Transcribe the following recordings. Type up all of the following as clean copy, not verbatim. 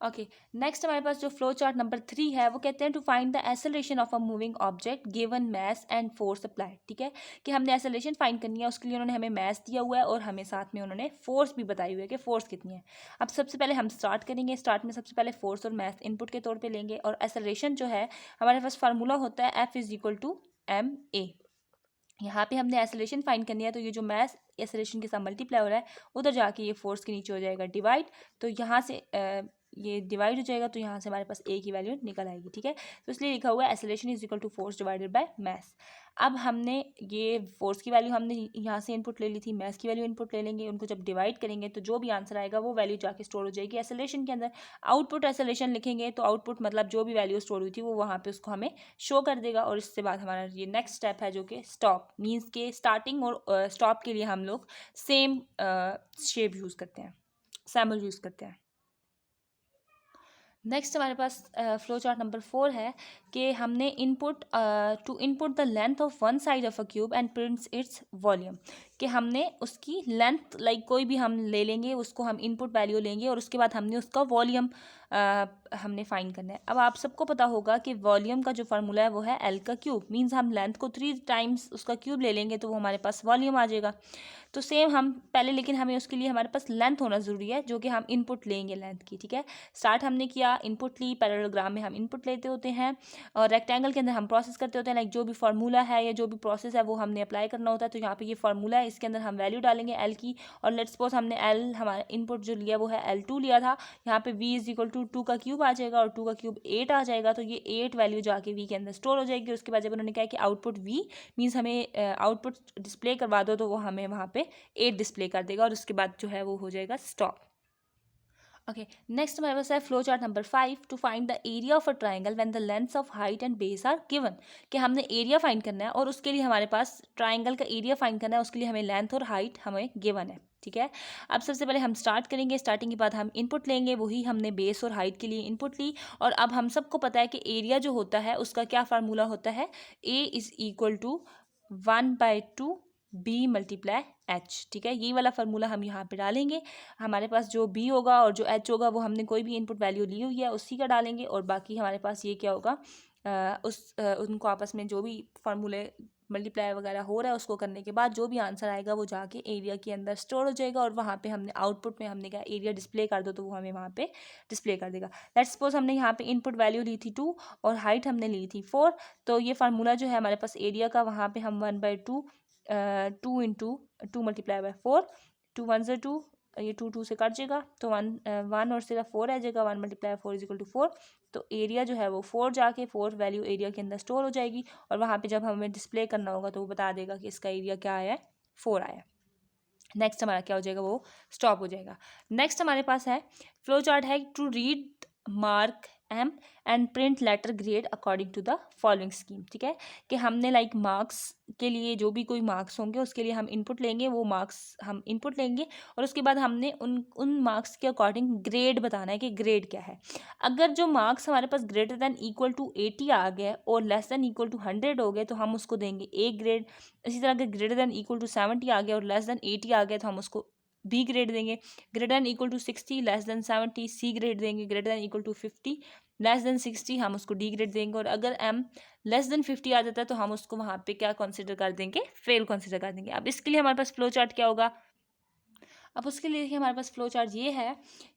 Okay, next हमारे पास जो flow chart number 3 है वो कहते हैं to find the acceleration of a moving object given mass and force applied. ठीक है, कि हमने एक्सेलरेशन फाइंड करनी है, उसके लिए उन्होंने हमें मैस दिया हुआ है और हमें साथ में उन्होंने फोर्स भी बताई हुई है कि फोर्स कितनी है। अब सबसे पहले हम स्टार्ट करेंगे, स्टार्ट में सबसे पहले फोर्स और मैस इनपुट के तौर पर लेंगे, और एक्सेलरेशन जो है हमारे पास फार्मूला होता है F is equal to ma। यहाँ पे हमने एक्सेलरेशन फाइंड करनी है, तो ये जो मैस एक्सेलरेशन के साथ मल्टीप्लाई हो रहा है उधर जाके ये फोर्स के नीचे हो जाएगा डिवाइड, तो यहाँ से ये डिवाइड हो जाएगा, तो यहाँ से हमारे पास ए की वैल्यू निकल आएगी। ठीक है, तो इसलिए लिखा हुआ है acceleration is equal to force divided by mass. अब हमने ये फोर्स की वैल्यू हमने यहाँ से इनपुट ले ली थी, मैस की वैल्यू इनपुट ले लेंगे, उनको जब डिवाइड करेंगे तो जो भी आंसर आएगा वो वैल्यू जाके स्टोर हो जाएगी एक्सेलरेशन के अंदर। आउटपुट एक्सेलरेशन लिखेंगे तो आउटपुट मतलब जो भी वैल्यू स्टोर हुई थी वो वहाँ पे उसको हमें शो कर देगा। और इसके बाद हमारा ये नेक्स्ट स्टेप है जो कि स्टॉप, मीन्स के स्टार्टिंग और स्टॉप के लिए हम लोग सेम शेप यूज़ करते हैं, सैम्पल यूज़ करते हैं। नेक्स्ट हमारे पास फ्लो चार्ट नंबर 4 है कि हमने to input the length of one side of a cube and prints its volume, कि हमने उसकी लेंथ कोई भी हम ले लेंगे, उसको हम इनपुट वैल्यू लेंगे और उसके बाद हमने उसका वॉल्यूम हमने फाइंड करना है। अब आप सबको पता होगा कि वॉल्यूम का जो फार्मूला है वो है एल का क्यूब, मीन्स हम लेंथ को 3 टाइम्स उसका क्यूब ले लेंगे तो वो हमारे पास वॉल्यूम आ जाएगा। तो सेम हम पहले, लेकिन हमें उसके लिए हमारे पास लेंथ होना ज़रूरी है जो कि हम इनपुट लेंगे लेंथ की। ठीक है, स्टार्ट हमने किया, इनपुट ली, पैरेललोग्राम में हम इनपुट लेते होते हैं और रेक्टेंगल के अंदर हम प्रोसेस करते होते हैं, जो भी फार्मूला है या जो भी प्रोसेस है वो हमने अप्लाई करना होता है। तो यहाँ पे ये फार्मूला है, इसके अंदर हम वैल्यू डालेंगे एल की, और लेट्स सपोज हमने एल हमारा इनपुट जो लिया वो है L2 लिया था, यहाँ पे v इज इक्वल टू 2 का क्यूब आ जाएगा और 2 का क्यूब 8 आ जाएगा, तो ये 8 वैल्यू जाके v के अंदर स्टोर हो जाएगी। उसके बाद जब उन्होंने कहा कि आउटपुट v मीन्स हमें आउटपुट डिस्प्ले करवा दो, तो वो हमें वहाँ पे 8 डिस्प्ले कर देगा और उसके बाद जो है वो हो जाएगा स्टॉप। ओके, नेक्स्ट हमारे पास है flow chart number 5 to find the area of a triangle when the lengths of height and base are given, कि हमने एरिया फाइंड करना है और उसके लिए हमारे पास ट्राइंगल का एरिया फाइंड करना है, उसके लिए हमें लेंथ और हाइट हमें गिवन है। ठीक है, अब सबसे पहले हम स्टार्ट करेंगे, स्टार्टिंग के बाद हम इनपुट लेंगे, वही हमने बेस और हाइट के लिए इनपुट ली। और अब हम सबको पता है कि एरिया जो होता है उसका क्या फार्मूला होता है, A is equal to 1/2 B multiply H. ठीक है, ये वाला फार्मूला हम यहाँ पे डालेंगे, हमारे पास जो बी होगा और जो एच होगा वो हमने कोई भी इनपुट वैल्यू ली हुई है उसी का डालेंगे, और बाकी हमारे पास ये क्या होगा, उनको आपस में जो भी फार्मूले मल्टीप्लाई वगैरह हो रहा है उसको करने के बाद जो भी आंसर आएगा वो जाके एरिया के अंदर स्टोर हो जाएगा, और वहाँ पे हमने आउटपुट में हमने क्या एरिया डिस्प्ले कर दो तो वो हमें वहाँ पे डिस्प्ले कर देगा। लेट्स सपोज हमने यहाँ पे इनपुट वैल्यू ली थी 2 और हाइट हमने ली थी 4, तो ये फार्मूला जो है हमारे पास एरिया का, वहाँ पे हम 1/2 2 इंटू 2 मल्टीप्लाई बाय 4, 2 1 से 2, ये 2 2 से कट जाएगा तो 1 और सिर्फ 4 आ जाएगा, 1 मल्टीप्लाई 4 इज इक्वल टू 4। तो एरिया जो है वो 4 जाके 4 वैल्यू एरिया के अंदर स्टोर हो जाएगी, और वहाँ पे जब हमें डिस्प्ले करना होगा तो वो बता देगा कि इसका एरिया क्या आया है, 4 आया। नेक्स्ट हमारा क्या हो जाएगा, वो स्टॉप हो जाएगा। नेक्स्ट हमारे पास है फ्लो चार्ट है to read mark M and print letter grade according to the following scheme. ठीक है, कि हमने मार्क्स के लिए जो भी कोई मार्क्स होंगे उसके लिए हम इनपुट लेंगे, वो मार्क्स हम इनपुट लेंगे और उसके बाद हमने उन मार्क्स के अकॉर्डिंग ग्रेड बताना है कि ग्रेड क्या है। अगर जो मार्क्स हमारे पास ग्रेटर दैन इक्वल टू 80 आ गए और लेस दैन इक्वल टू 100 हो गए तो हम उसको देंगे ए ग्रेड। इसी तरह अगर ग्रेटर दैन इक्वल टू 70 आ गया और लेस दैन 80 आ गया तो हम उसको बी ग्रेड देंगे। Greater than equal to 60 less than 70 C grade देंगे। Greater than equal to 50 less than 60 हम उसको डी ग्रेड देंगे, और अगर एम लेस देन 50 आ जाता है तो हम उसको वहाँ पे क्या कंसिडर कर देंगे, फेल कंसिडर कर देंगे। अब इसके लिए हमारे पास फ्लो चार्ट क्या होगा, अब उसके लिए देखिए हमारे पास फ्लो चार्ट ये है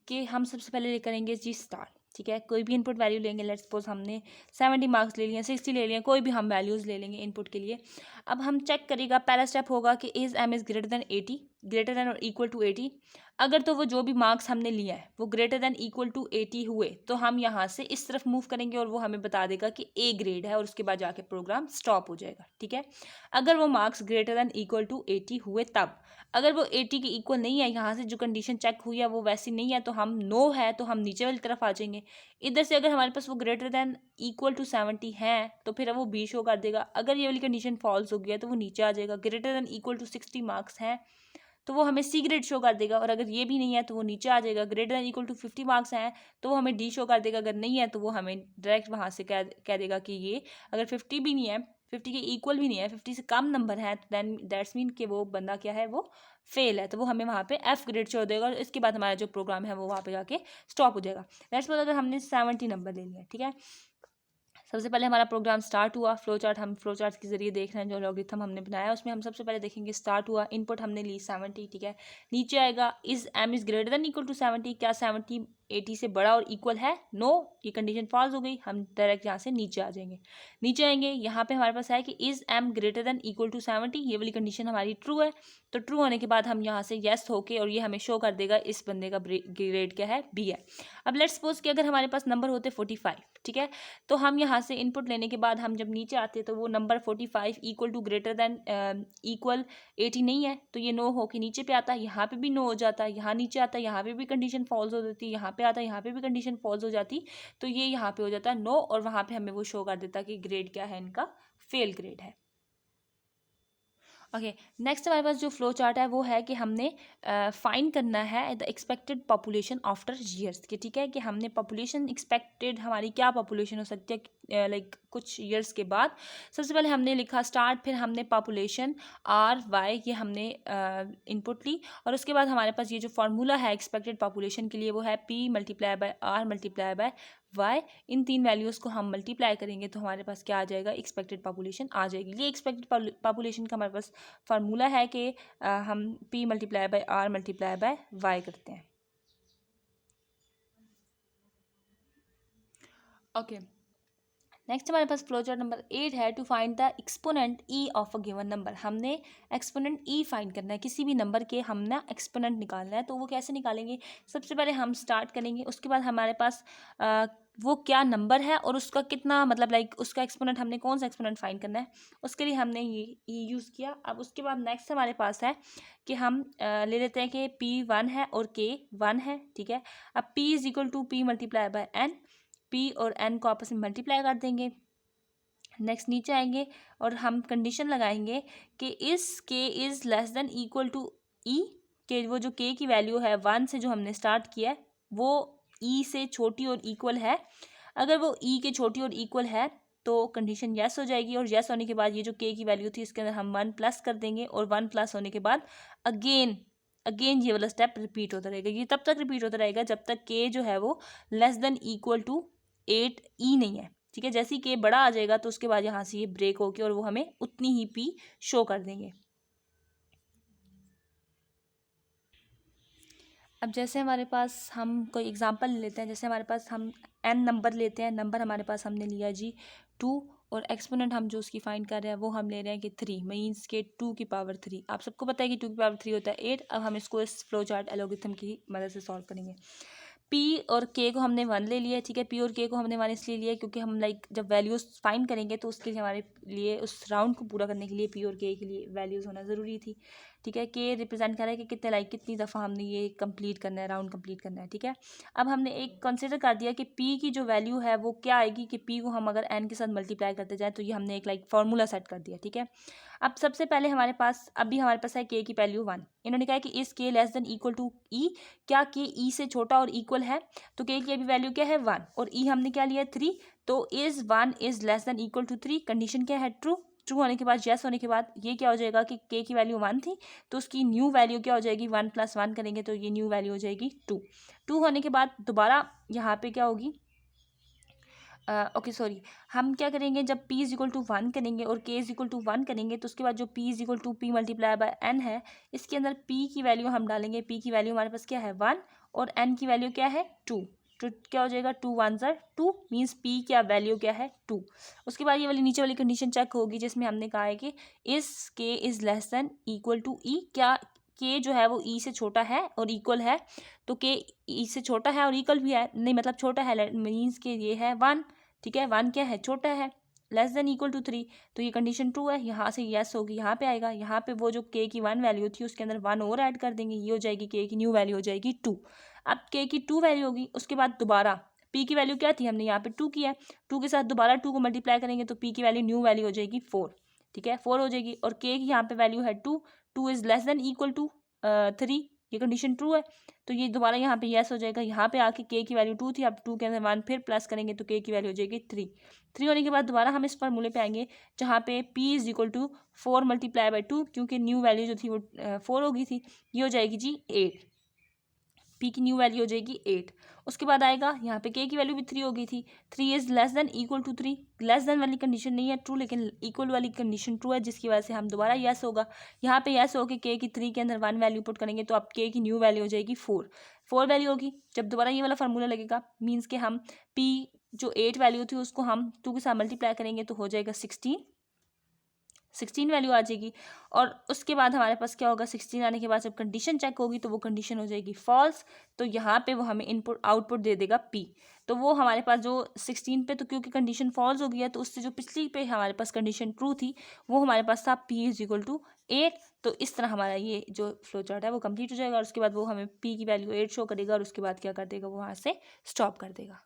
कि हम सबसे पहले करेंगे जी स्टार्ट। ठीक है, कोई भी इनपुट वैल्यू लेंगे, लेट्स सपोज हमने 70 मार्क्स ले लिए, 60 ले लिए, कोई भी हम वैल्यूज़ ले लेंगे इनपुट के लिए। अब हम चेक करेगा, पहला स्टेप होगा कि is M is greater than 80, greater than और इक्वल टू 80। अगर तो वो जो भी मार्क्स हमने लिया है वो ग्रेटर दैन इक्वल टू 80 हुए तो हम यहाँ से इस तरफ मूव करेंगे और वो हमें बता देगा कि ए ग्रेड है, और उसके बाद जाके प्रोग्राम स्टॉप हो जाएगा। ठीक है, अगर वो marks greater than equal to 80 हुए तब, अगर वो 80 के इक्वल नहीं है, यहाँ से जो कंडीशन चेक हुई है वो वैसी नहीं है तो हम नो है तो हम नीचे वाली तरफ आ जाएंगे। इधर से अगर हमारे पास वो ग्रेटर दैन इक्वल टू 70 है तो फिर वो बी शो कर देगा। अगर ये वाली कंडीशन फॉल्स हो गया तो वो नीचे आ जाएगा। Greater than equal to 60 marks हैं तो वो हमें सी ग्रेड शो कर देगा, और अगर ये भी नहीं है तो वो नीचे आ जाएगा। Greater than equal to 50 marks हैं तो वो हमें डी शो कर देगा, अगर नहीं है तो वो हमें डायरेक्ट वहाँ से कह देगा कि ये अगर 50 भी नहीं है 50 के इक्वल भी नहीं है, 50 से कम नंबर है, तो देन दैट्स मीन कि वो बंदा क्या है, वो फेल है, तो वो हमें वहाँ पे एफ ग्रेड छोड़ देगा और इसके बाद हमारा जो प्रोग्राम है वो वहाँ पे जाके स्टॉप हो जाएगा। दैट्स सपोज अगर हमने 70 नंबर ले लिया, ठीक है। सबसे पहले हमारा प्रोग्राम स्टार्ट हुआ, फ्लो चार्ट हम फ्लो चार्ट के जरिए देख रहे हैं, जो लॉगरिथम हमने बनाया उसमें हम सबसे पहले देखेंगे स्टार्ट हुआ, इनपुट हमने ली 70, ठीक है। नीचे आएगा is M is greater than equal to 70, क्या 70 80 से बड़ा और इक्वल है, नो, ये कंडीशन फॉल्स हो गई, हम डायरेक्ट यहाँ से नीचे आ जाएंगे। नीचे आएंगे, यहाँ पे हमारे पास है कि is M greater than equal to 70, ये वाली कंडीशन हमारी ट्रू है, तो ट्रू होने के बाद हम यहाँ से येस होके, और ये हमें शो कर देगा इस बंदे का ग्रेड क्या है, बी है। अब लेट्स सपोज कि अगर हमारे पास नंबर होते 45, ठीक है, तो हम यहाँ से इनपुट लेने के बाद हम जब नीचे आते हैं तो वो number 45 equal to greater than equal 80 नहीं है, तो ये नो हो के नीचे पे आता है, यहाँ पे भी नो हो जाता है, यहाँ नीचे आता है, यहाँ पे भी कंडीशन फॉल्स हो जाती है, यहाँ पे आता है, यहाँ पे भी कंडीशन फॉल्स हो जाती, तो ये यहाँ पे हो जाता है नो, और वहाँ पे हमें वो शो कर देता है कि ग्रेड क्या है, इनका फेल ग्रेड है। ओके, नेक्स्ट हमारे पास जो फ्लो चार्ट है वो है कि हमने फाइंड करना है the expected population after years के, ठीक है, कि हमने पॉपुलेशन एक्सपेक्टेड हमारी क्या पॉपुलेशन हो सकती है लाइक कुछ ईयर्स के बाद। सबसे पहले हमने लिखा स्टार्ट, फिर हमने पॉपुलेशन आर वाई ये हमने इनपुट ली, और उसके बाद हमारे पास ये जो फार्मूला है एक्सपेक्टेड पॉपुलेशन के लिए वो है P multiply by R multiply by Y, इन तीन वैल्यूज़ को हम मल्टीप्लाई करेंगे तो हमारे पास क्या आ जाएगा, एक्सपेक्टेड पॉपुलेशन आ जाएगी। ये एक्सपेक्टेड पॉपुलेशन का हमारे पास फार्मूला है कि हम P multiply by R multiply by Y करते हैं। ओके, नेक्स्ट हमारे पास फ्लो चार्ट नंबर 8 है to find the exponent E of a given number. हमने एक्सपोनेंट ई फाइंड करना है, किसी भी नंबर के हमने एक्सपोनेंट निकालना है, तो वो कैसे निकालेंगे, सबसे पहले हम स्टार्ट करेंगे, उसके बाद हमारे पास वो क्या नंबर है और उसका कितना मतलब लाइक उसका एक्सपोनेंट हमने कौन सा एक्सपोनेंट फाइंड करना है, उसके लिए हमने ये यूज़ किया। अब उसके बाद नेक्स्ट हमारे पास है कि हम ले लेते हैं कि पी 1 है और के 1 है, ठीक है। अब P is equal to P multiply by N, P और एन को आपस में मल्टीप्लाई कर देंगे। नेक्स्ट नीचे आएंगे और हम कंडीशन लगाएंगे कि इस के is less than equal to E, के वो जो के की वैल्यू है 1 से जो हमने स्टार्ट किया है वो ई से छोटी और इक्वल है। अगर वो ई के छोटी और इक्वल है तो कंडीशन येस हो जाएगी, और येस होने के बाद ये जो के की वैल्यू थी इसके अंदर हम 1 प्लस कर देंगे, और 1 प्लस होने के बाद अगेन ये वाला स्टेप रिपीट होता रहेगा। ये तब तक रिपीट होता रहेगा जब तक के जो है वो लेस देन इक्वल टू 8 ई नहीं है, ठीक है। जैसे ही के बड़ा आ जाएगा तो उसके बाद यहाँ से ये ब्रेक होके और वो हमें उतनी ही पी शो कर देंगे। अब जैसे हमारे पास हम कोई एग्जांपल लेते हैं, जैसे हमारे पास हम n नंबर लेते हैं, नंबर हमारे पास हमने लिया जी 2, और एक्सपोनेंट हम जो उसकी फाइंड कर रहे हैं वो हम ले रहे हैं कि 3 मीन्स के 2 की पावर 3। आप सबको पता है कि 2 की पावर 3 होता है 8। अब हम इसको इस फ्लो चार्ट एलोगिथम की मदद से सॉल्व करेंगे। पी और के को हमने 1 ले लिया, ठीक है। पी और के को हमने 1 इसलिए लिया क्योंकि हम लाइक जब वैल्यूज़ फाइंड करेंगे तो उसके लिए हमारे लिए उस राउंड को पूरा करने के लिए पी और के लिए वैल्यूज़ होना ज़रूरी थी, ठीक है। के रिप्रेजेंट कर रहा है कि कितने लाइक कितनी दफ़ा हमने ये कंप्लीट करना है, राउंड कंप्लीट करना है, ठीक है। अब हमने एक कंसिडर कर दिया कि पी की जो वैल्यू है वो क्या आएगी, कि पी को हम अगर एन के साथ मल्टीप्लाई करते जाए तो ये हमने एक लाइक फार्मूला सेट कर दिया, ठीक है। अब सबसे पहले हमारे पास अभी हमारे पास है के की वैल्यू 1। इन्होंने कहा कि इस के लेस देन इक्वल टू ई, क्या के ई से छोटा और इक्वल है, तो के की अभी वैल्यू क्या है 1, और ई हमने क्या लिया 3, तो is 1 is less than equal to 3, condition क्या है ट्रू। ट्रू होने के बाद येस होने के बाद ये क्या हो जाएगा कि के की वैल्यू 1 थी तो उसकी न्यू वैल्यू क्या हो जाएगी, 1 + 1 करेंगे तो ये न्यू वैल्यू हो जाएगी 2। 2 होने के बाद दोबारा यहाँ पे क्या होगी, ओके सॉरी, हम क्या करेंगे जब p इज इक्वल टू 1 करेंगे और k इज इक्वल टू 1 करेंगे तो उसके बाद जो p is equal to p multiply by n है, इसके अंदर p की वैल्यू हम डालेंगे। p की वैल्यू हमारे पास क्या है 1 और n की वैल्यू क्या है 2, तो क्या हो जाएगा 2 1 ज़र 2 मीन्स p क्या वैल्यू क्या है 2। उसके बाद ये वाली नीचे वाली कंडीशन चेक होगी जिसमें हमने कहा है कि इस k is less than equal to e, क्या k जो है वो e से छोटा है और इक्वल है, तो k e से छोटा है और इक्वल भी है, नहीं मतलब छोटा है मीन्स के ये है 1, ठीक है। 1 क्या है छोटा है, लेस देन इक्वल टू 3, तो ये कंडीशन ट्रू है। यहाँ से यस होगी, यहाँ पे आएगा, यहाँ पे वो जो के की 1 वैल्यू थी उसके अंदर 1 और ऐड कर देंगे, ये हो जाएगी के की न्यू वैल्यू हो जाएगी 2। अब के की 2 वैल्यू होगी, उसके बाद दोबारा पी की वैल्यू क्या थी, हमने यहाँ पे 2 किया है, 2 के साथ दोबारा 2 को मल्टीप्लाई करेंगे तो पी की वैल्यू न्यू वैल्यू हो जाएगी 4, ठीक है 4 हो जाएगी। और के की यहाँ पे वैल्यू है 2, 2 is less than equal to 3, ये कंडीशन ट्रू है, तो ये दोबारा यहाँ पे येस हो जाएगा। यहाँ पे आके के की वैल्यू 2 थी, अब 2 के अंदर 1 फिर प्लस करेंगे तो के की वैल्यू हो जाएगी 3। 3 होने के बाद दोबारा हम इस फार्मूले पे आएंगे जहाँ पे p is equal to 4 multiply by 2, क्योंकि न्यू वैल्यू जो थी वो 4 हो गई थी, ये हो जाएगी जी 8। p की न्यू वैल्यू हो जाएगी 8। उसके बाद आएगा यहाँ पे k की वैल्यू भी 3 हो गई थी, 3 is less than equal to 3। Less than वाली कंडीशन नहीं है ट्रू, लेकिन इक्वल वाली कंडीशन ट्रू है, जिसकी वजह से हम दोबारा यस होगा। यहाँ पे यस हो के k की 3 के अंदर 1 वैल्यू पुट करेंगे तो अब k की न्यू वैल्यू हो जाएगी 4 वैल्यू होगी। जब दोबारा ये वाला फार्मूला लगेगा मीन्स के हम p जो 8 वैल्यू थी उसको हम 2 के साथ मल्टीप्लाई करेंगे तो हो जाएगा 16 वैल्यू आ जाएगी। और उसके बाद हमारे पास क्या होगा, 16 आने के बाद जब कंडीशन चेक होगी तो वो कंडीशन हो जाएगी फॉल्स, तो यहाँ पे वो हमें इनपुट आउटपुट दे देगा p। तो वो हमारे पास जो 16 पे, तो क्योंकि कंडीशन फॉल्स हो गई है तो उससे जो पिछली पे हमारे पास कंडीशन ट्रू थी वो हमारे पास था p इज इक्वल टू 8। तो इस तरह हमारा ये जो फ्लो चार्ट है वो कंप्लीट हो जाएगा और उसके बाद वो हमें p की वैल्यू 8 शो करेगा और उसके बाद क्या कर देगा, वो वहाँ से स्टॉप कर देगा।